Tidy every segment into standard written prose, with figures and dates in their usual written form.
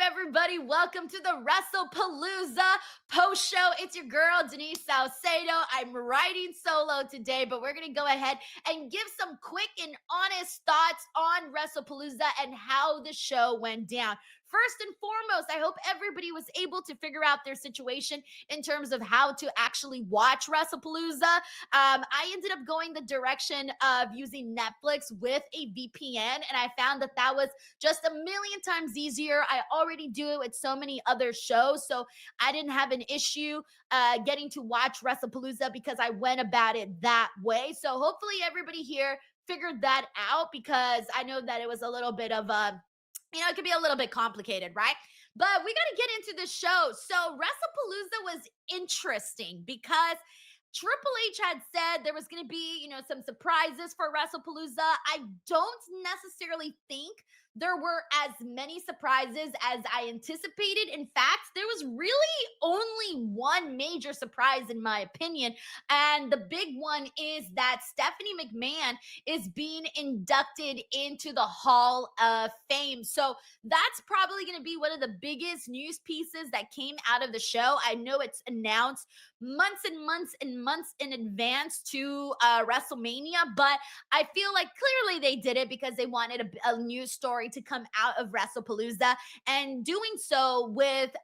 everybody? Welcome to the Wrestlepalooza post show. It's your girl, Denise Salcedo. I'm riding solo today, but we're going to go ahead and give some quick and honest thoughts on Wrestlepalooza and how the show went down. First and foremost, I hope everybody was able to figure out their situation in terms of how to actually watch Wrestlepalooza. I ended up going the direction of using Netflix with a VPN, and I found that that was just a million times easier. I already do it with so many other shows, so I didn't have an issue getting to watch Wrestlepalooza because I went about it that way. So hopefully everybody here figured that out, because I know that it was a little bit of a it can be a little bit complicated, right? But we got to get into the show. So WrestlePalooza was interesting because Triple H had said there was going to be, some surprises for WrestlePalooza. I don't necessarily think there were as many surprises as I anticipated. In fact, there was really only one major surprise, in my opinion. And the big one is that Stephanie McMahon is being inducted into the Hall of Fame. So that's probably going to be one of the biggest news pieces that came out of the show. I know it's announced months and months and months in advance to WrestleMania, but I feel like clearly they did it because they wanted a news story to come out of WrestlePalooza, and doing so with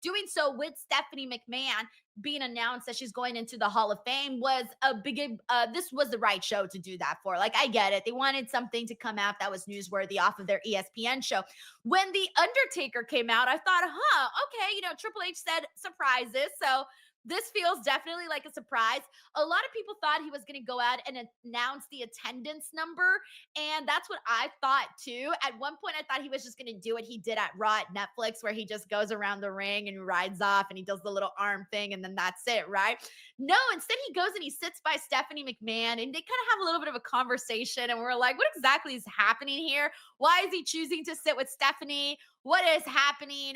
Stephanie McMahon being announced that she's going into the Hall of Fame was a big, this was the right show to do that for. Like, I get it. They wanted something to come out that was newsworthy off of their ESPN show. When The Undertaker came out, I thought, okay, Triple H said surprises. So this feels definitely like a surprise. A lot of people thought he was going to go out and announce the attendance number, and that's what I thought too. At one point, I thought he was just going to do what he did at Raw at Netflix, where he just goes around the ring and rides off and he does the little arm thing, and then that's it, right? No, instead he goes and he sits by Stephanie McMahon, and they kind of have a little bit of a conversation, and we're like, what exactly is happening here? Why is he choosing to sit with Stephanie? What is happening?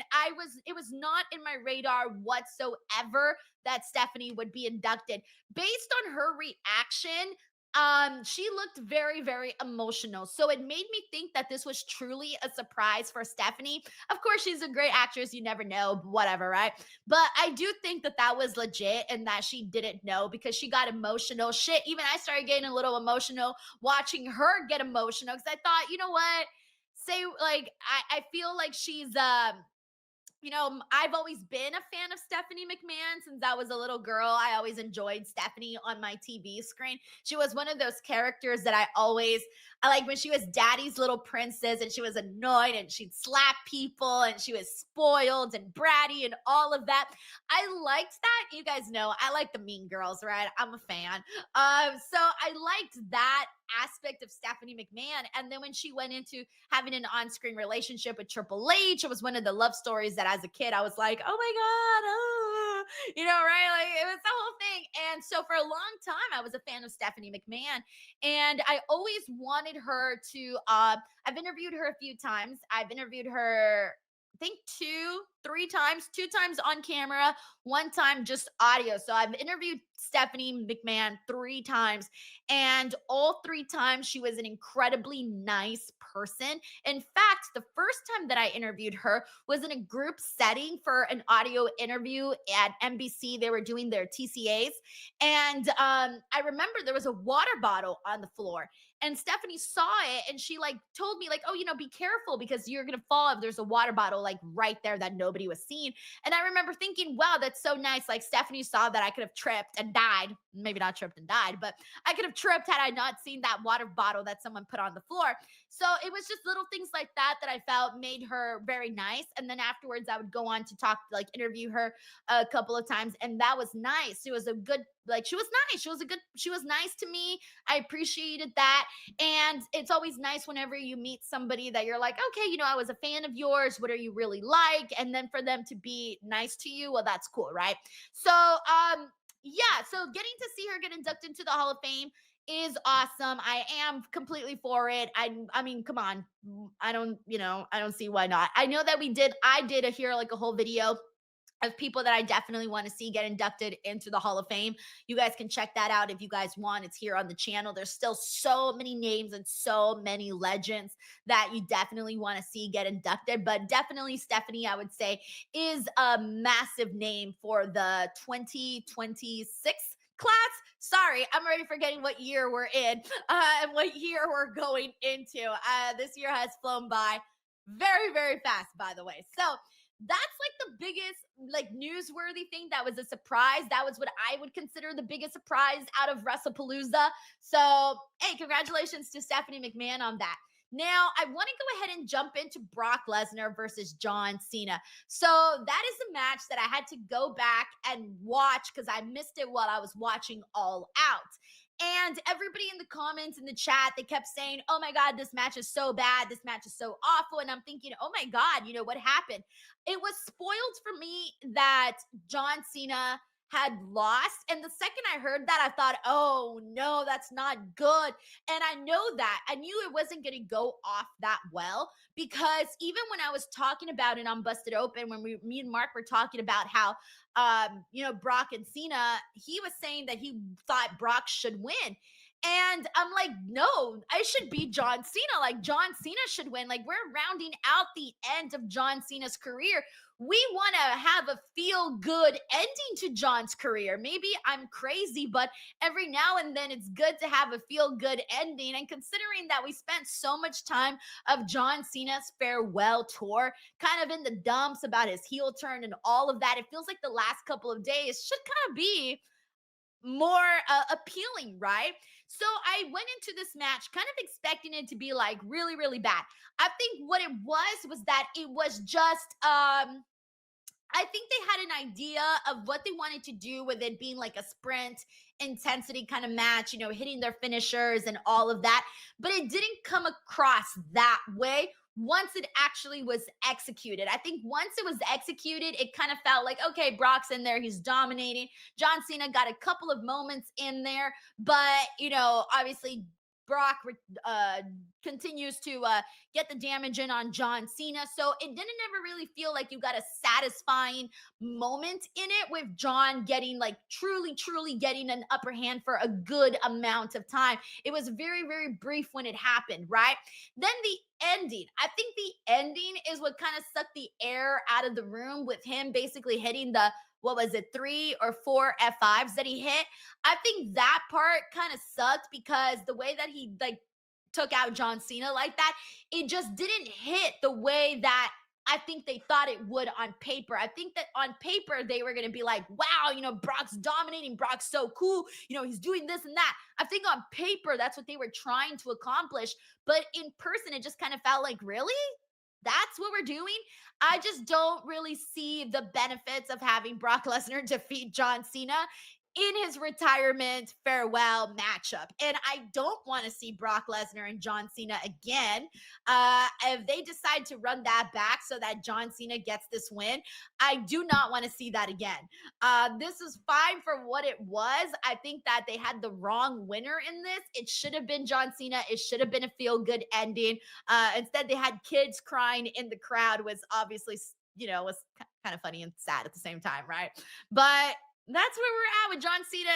It was not in my radar whatsoever that Stephanie would be inducted. Based on her reaction, she looked very, very emotional. So it made me think that this was truly a surprise for Stephanie. Of course, she's a great actress. You never know, whatever, right? But I do think that that was legit and that she didn't know, because she got emotional. Shit, even I started getting a little emotional watching her get emotional, because I thought, you know what? I feel like she's I've always been a fan of Stephanie McMahon since I was a little girl. I always enjoyed Stephanie on my TV screen. She was one of those characters that I like when she was Daddy's little princess, and she was annoyed and she'd slap people and she was spoiled and bratty and all of that. I liked that. You guys know I like the Mean Girls, right? I'm a fan. So I liked that aspect of Stephanie McMahon. And then when she went into having an on-screen relationship with Triple H, it was one of the love stories that as a kid I was like, oh my God, right? Like, it was the whole thing. And so for a long time I was a fan of Stephanie McMahon, and I always wanted her to I've interviewed her a few times. I've interviewed her, I think two times on camera, one time just audio. So I've interviewed Stephanie McMahon 3 times, and all 3 times she was an incredibly nice person. In fact, the first time that I interviewed her was in a group setting for an audio interview at NBC. They were doing their TCAs, and I remember there was a water bottle on the floor, and Stephanie saw it, and she told me oh, be careful because you're going to fall if there's a water bottle right there that nobody was seeing. And I remember thinking, wow, that's so nice. Like, Stephanie saw that I could have tripped and died. Maybe not tripped and died, but I could have tripped had I not seen that water bottle that someone put on the floor. So it was just little things like that that I felt made her very nice. And then afterwards I would go on to talk, interview her a couple of times, and that was nice. It was a good, she was nice. She was nice to me. I appreciated that. And it's always nice whenever you meet somebody that you're like, okay, I was a fan of yours. What are you really like? And then for them to be nice to you, well, that's cool, right? So, yeah, so getting to see her get inducted into the Hall of Fame is awesome. I am completely for it. I mean, come on. I don't see why not. I know that I did hear a whole video of people that I definitely want to see get inducted into the Hall of Fame. You guys can check that out if you guys want. It's here on the channel. There's still so many names and so many legends that you definitely want to see get inducted. But definitely Stephanie, I would say, is a massive name for the 2026 class. Sorry, I'm already forgetting what year we're in and what year we're going into. This year has flown by very, very fast, by the way. So that's like the biggest like newsworthy thing that was a surprise. That was what I would consider the biggest surprise out of WrestlePalooza. So hey, congratulations to Stephanie McMahon on that. Now, I want to go ahead and jump into Brock Lesnar versus John Cena. So that is a match that I had to go back and watch because I missed it while I was watching All Out. And everybody in the comments in the chat, they kept saying, oh my God, this match is so bad. This match is so awful. And I'm thinking, oh my God, you know what happened? It was spoiled for me that John Cena had lost. And the second I heard that, I thought, oh no, that's not good. And I know that. I knew it wasn't going to go off that well because even when I was talking about it on Busted Open, when me and Mark were talking about how, Brock and Cena, he was saying that he thought Brock should win. And I'm like, no, I should beat John Cena. Like, John Cena should win. Like, we're rounding out the end of John Cena's career. We want to have a feel good ending to John's career. Maybe I'm crazy, but every now and then it's good to have a feel good ending. And considering that we spent so much time of John Cena's farewell tour, kind of in the dumps about his heel turn and all of that, it feels like the last couple of days should kind of be more appealing, right? So I went into this match kind of expecting it to be like really, really bad. I think what it was that it was just I think they had an idea of what they wanted to do with it being like a sprint intensity kind of match, hitting their finishers and all of that. But it didn't come across that way once it actually was executed. I think once it was executed, it kind of felt like, okay, Brock's in there, he's dominating. John Cena got a couple of moments in there, but, obviously Brock continues to get the damage in on John Cena. So it didn't ever really feel like you got a satisfying moment in it with John getting like truly, truly getting an upper hand for a good amount of time. It was very, very brief when it happened, right? Then the ending. I think the ending is what kind of sucked the air out of the room with him basically hitting the, what was it, 3 or 4 F5s that he hit. I think that part kind of sucked because the way that he like took out John Cena like that, it just didn't hit the way that I think they thought it would on paper. I think that on paper, they were going to be like, wow, Brock's dominating. Brock's so cool. He's doing this and that. I think on paper, that's what they were trying to accomplish. But in person, it just kind of felt like, really? That's what we're doing? I just don't really see the benefits of having Brock Lesnar defeat John Cena in his retirement farewell matchup. And I don't want to see Brock Lesnar and John Cena again. If they decide to run that back so that John Cena gets this win, I do not want to see that again. This is fine for what it was. I think that they had the wrong winner in this. It should have been John Cena. It should have been a feel-good ending. Instead, they had kids crying in the crowd, was obviously, was kind of funny and sad at the same time, right? But that's where we're at with John Cena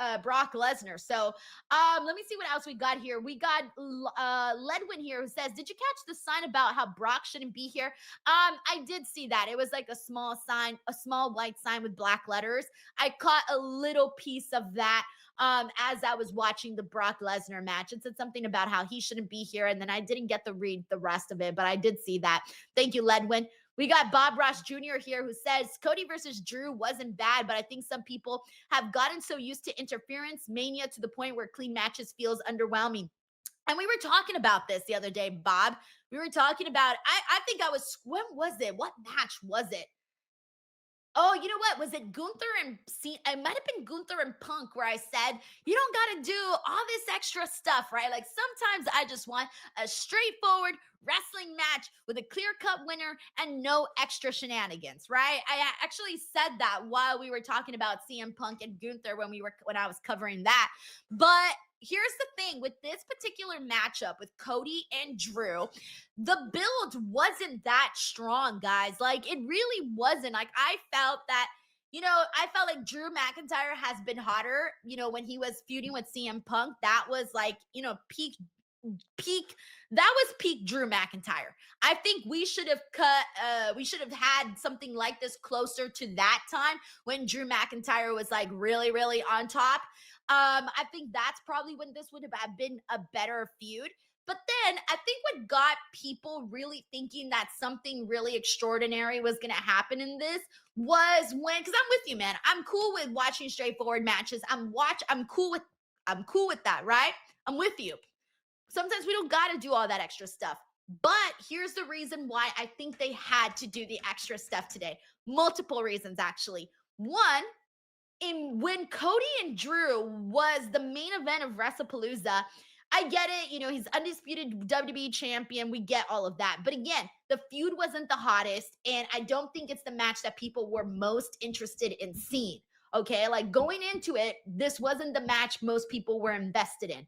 and Brock Lesnar. So let me see what else we got here. We got Ledwin here who says, did you catch the sign about how Brock shouldn't be here? I did see that. It was like a small sign, a small white sign with black letters. I caught a little piece of that as I was watching the Brock Lesnar match. It said something about how he shouldn't be here. And then I didn't get to read the rest of it, but I did see that. Thank you, Ledwin. We got Bob Ross Jr. here who says Cody versus Drew wasn't bad, but I think some people have gotten so used to interference mania to the point where clean matches feels underwhelming. And we were talking about this the other day, Bob. We were talking about, I think when was it? What match was it? Oh, you know what? Was it Gunther and it might have been Gunther and Punk where I said, you don't got to do all this extra stuff, right? Like sometimes I just want a straightforward wrestling match match with a clear-cut winner and no extra shenanigans, right? I actually said that while we were talking about CM Punk and Gunther when I was covering that. But here's the thing with this particular matchup with Cody and Drew, the build wasn't that strong, guys. Like, it really wasn't. Like, I felt like Drew McIntyre has been hotter, when he was feuding with CM Punk. That was like, that was peak Drew McIntyre. I think we should have had something like this closer to that time when Drew McIntyre was like really, really on top. I think that's probably when this would have been a better feud. But then I think what got people really thinking that something really extraordinary was going to happen in this was because I'm with you, man. I'm cool with watching straightforward matches. I'm cool with that, right? I'm with you. Sometimes we don't got to do all that extra stuff. But here's the reason why I think they had to do the extra stuff today. Multiple reasons, actually. One, when Cody and Drew was the main event of Wrestlepalooza, I get it. He's undisputed WWE champion. We get all of that. But again, the feud wasn't the hottest. And I don't think it's the match that people were most interested in seeing. Okay. Like, going into it, this wasn't the match most people were invested in.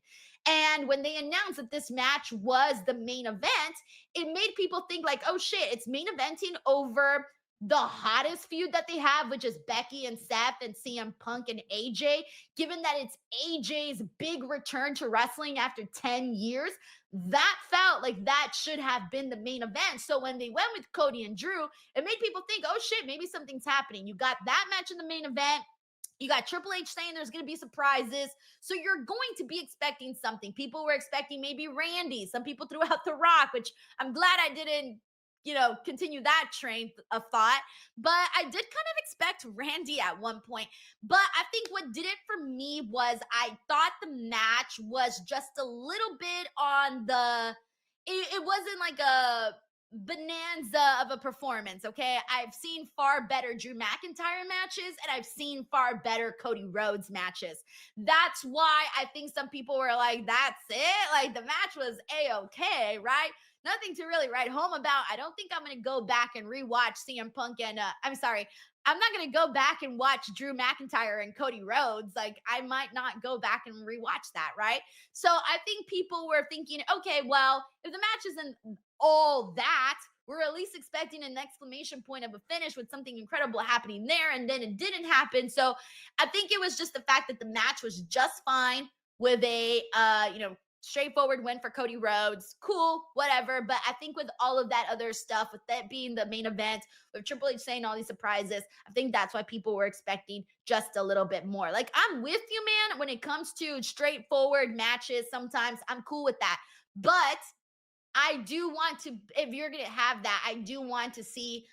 And when they announced that this match was the main event, it made people think like, oh shit, it's main eventing over the hottest feud that they have, which is Becky and Seth and CM Punk and AJ, given that it's AJ's big return to wrestling after 10 years. That felt like that should have been the main event. So when they went with Cody and Drew, it made people think, oh shit, maybe something's happening. You got that match in the main event. You got Triple H saying there's going to be surprises. So you're going to be expecting something. People were expecting maybe Randy. Some people threw out The Rock, which I'm glad I didn't, continue that train of thought. But I did kind of expect Randy at one point. But I think what did it for me was I thought the match was just a little bit on it wasn't like a bonanza of a performance. Okay, I've seen far better Drew McIntyre matches and I've seen far better Cody Rhodes matches. That's why I think some people were like, that's it, like the match was a-okay, right? Nothing to really write home about. I don't think I'm going to go back and rewatch CM Punk and I'm not going to go back and watch Drew McIntyre and Cody Rhodes. Like, I might not go back and rewatch that, right? So I think people were thinking, okay, well, if the match isn't all that, we're at least expecting an exclamation point of a finish with something incredible happening there, and then it didn't happen. So I think it was just the fact that the match was just fine with a straightforward win for Cody Rhodes. Cool, whatever. But I think with all of that other stuff, with that being the main event, with Triple H saying all these surprises, I think that's why people were expecting just a little bit more. Like, I'm with you, man, when it comes to straightforward matches. Sometimes I'm cool with that. But I do want to, if you're going to have that, I do want to see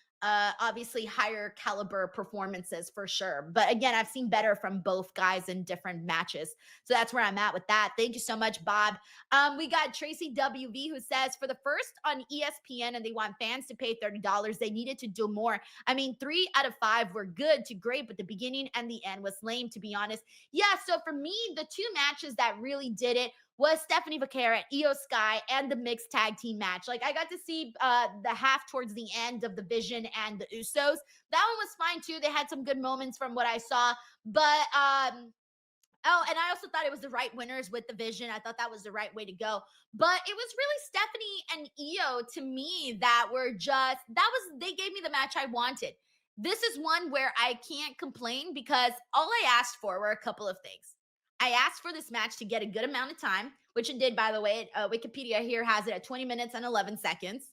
obviously higher caliber performances for sure. But again, I've seen better from both guys in different matches. So that's where I'm at with that. Thank you so much, Bob. We got Tracy WV who says, for the first on ESPN and they want fans to pay $30, they needed to do more. I mean, 3 out of 5 were good to great, but the beginning and the end was lame, to be honest. Yeah, so for me, the 2 matches that really did it was Stephanie Vaquer at Io Sky and the mixed tag team match. Like, I got to see the half towards the end of the Vision and the Usos. That one was fine too. They had some good moments from what I saw. But and I also thought it was the right winners with the Vision. I thought that was the right way to go. But it was really Stephanie and Io to me that were they gave me the match I wanted. This is one where I can't complain because all I asked for were a couple of things. I asked for this match to get a good amount of time, which it did, by the way. Wikipedia here has it at 20 minutes and 11 seconds.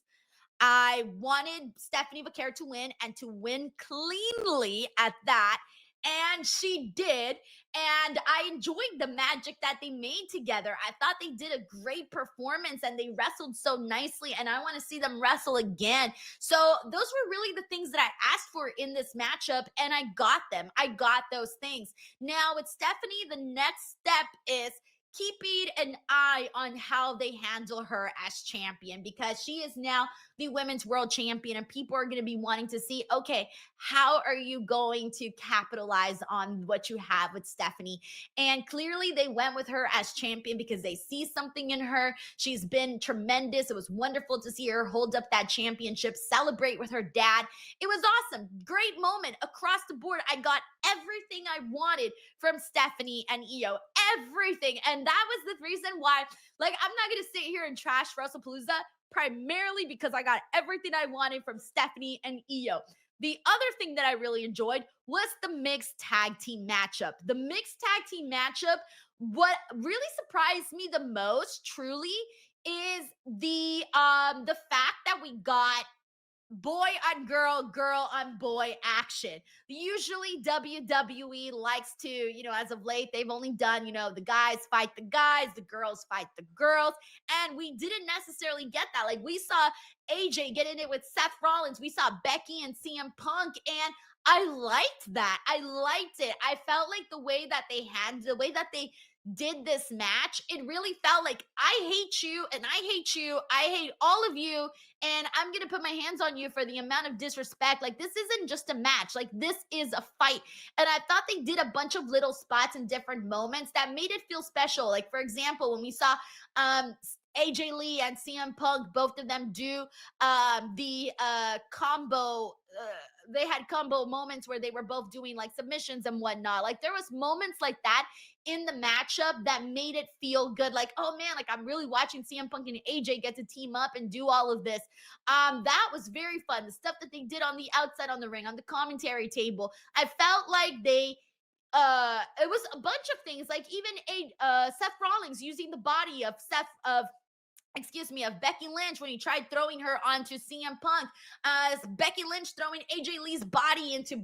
I wanted Stephanie Vaquer to win and to win cleanly at that. And she did. And I enjoyed the magic that they made together. I thought they did a great performance and they wrestled so nicely. And I want to see them wrestle again. So those were really the things that I asked for in this matchup. And I got them. I got those things. Now with Stephanie, the next step is, keeping an eye on how they handle her as champion, because she is now the women's world champion, and people are going to be wanting to see, okay, how are you going to capitalize on what you have with Stephanie? And clearly they went with her as champion because they see something in her. She's been tremendous. It was wonderful to see her hold up that championship, celebrate with her dad. It was awesome. Great moment across the board. I got everything I wanted from Stephanie and Io, everything. And that was the reason why, like, I'm not going to sit here and trash Wrestlepalooza, primarily because I got everything I wanted from Stephanie and Io. The other thing that I really enjoyed was the mixed tag team matchup. The mixed tag team matchup, what really surprised me the most, truly, is the fact that we got boy on girl, girl on boy action. Usually WWE likes to, as of late, they've only done, the guys fight the guys, the girls fight the girls. And we didn't necessarily get that. Like, we saw AJ get in it with Seth Rollins. We saw Becky and CM Punk. And I liked that. I liked it. I felt like the way that they did this match, it really felt like I hate you and I hate you. I hate all of you. And I'm going to put my hands on you for the amount of disrespect. Like, this isn't just a match. Like, this is a fight. And I thought they did a bunch of little spots in different moments that made it feel special. Like, for example, when we saw AJ Lee and CM Punk, both of them do the combo. They had combo moments where they were both doing like submissions and whatnot. Like, there was moments like that in the matchup that made it feel good. Like, oh man, like I'm really watching CM Punk and AJ get to team up and do all of this. That was very fun. The stuff that they did on the outside on the ring, on the commentary table, I felt like it was a bunch of things, like even Seth Rollins using the body of Becky Lynch when he tried throwing her onto CM Punk. Becky Lynch throwing AJ Lee's body into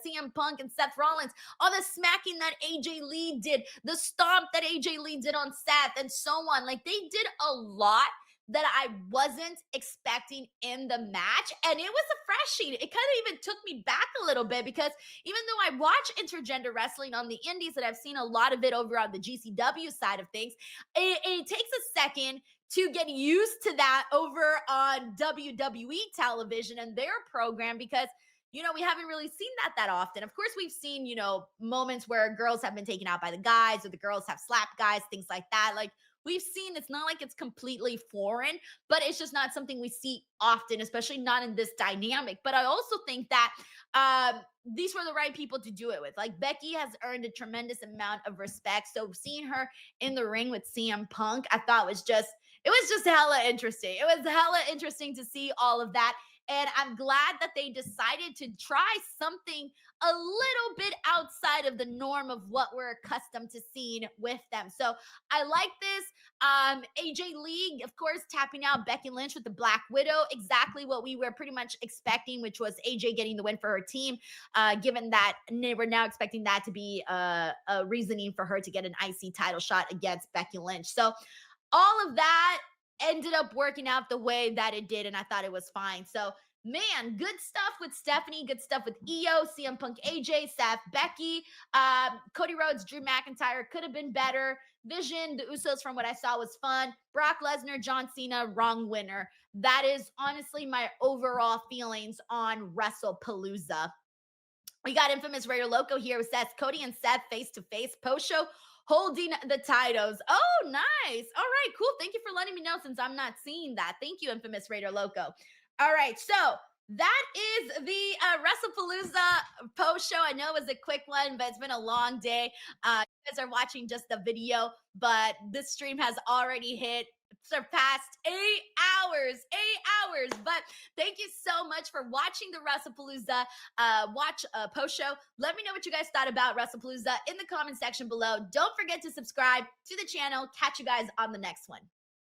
CM Punk and Seth Rollins. All the smacking that AJ Lee did, the stomp that AJ Lee did on Seth, and so on. Like, they did a lot that I wasn't expecting in the match. And it was a freshie. It kind of even took me back a little bit, because even though I watch intergender wrestling on the indies, and I've seen a lot of it over on the GCW side of things, it takes a second to get used to that over on WWE television and their program, because we haven't really seen that often. Of course, we've seen, moments where girls have been taken out by the guys, or the girls have slapped guys, things like that. Like, we've seen, it's not like it's completely foreign, but it's just not something we see often, especially not in this dynamic. But I also think that these were the right people to do it with. Like, Becky has earned a tremendous amount of respect. So seeing her in the ring with CM Punk, I thought it was just hella interesting. It was hella interesting to see all of that. And I'm glad that they decided to try something a little bit outside of the norm of what we're accustomed to seeing with them. So I like this. AJ Lee, of course, tapping out Becky Lynch with the Black Widow. Exactly what we were pretty much expecting, which was AJ getting the win for her team, given that we're now expecting that to be a reasoning for her to get an IC title shot against Becky Lynch. So all of that ended up working out the way that it did, and I thought it was fine. So, man, good stuff with Stephanie, good stuff with Io, CM Punk, AJ, Seth, Becky, Cody Rhodes, Drew McIntyre could have been better. Vision, the Usos, from what I saw, was fun. Brock Lesnar, John Cena, wrong winner. That is honestly my overall feelings on Wrestlepalooza. We got Infamous Raider Loco here with Seth, Cody, and Seth face-to-face post-show, holding the titles. Oh, nice. All right, cool. Thank you for letting me know, since I'm not seeing that. Thank you, Infamous Raider Loco. All right, so that is the Wrestlepalooza post show. I know it was a quick one, but it's been a long day. You guys are watching just the video, but this stream has already surpassed 8 hours. But thank you so much for watching the Wrestlepalooza post show. Let me know what you guys thought about Wrestlepalooza in the comment section below. Don't forget to subscribe to the channel. Catch you guys on the next one.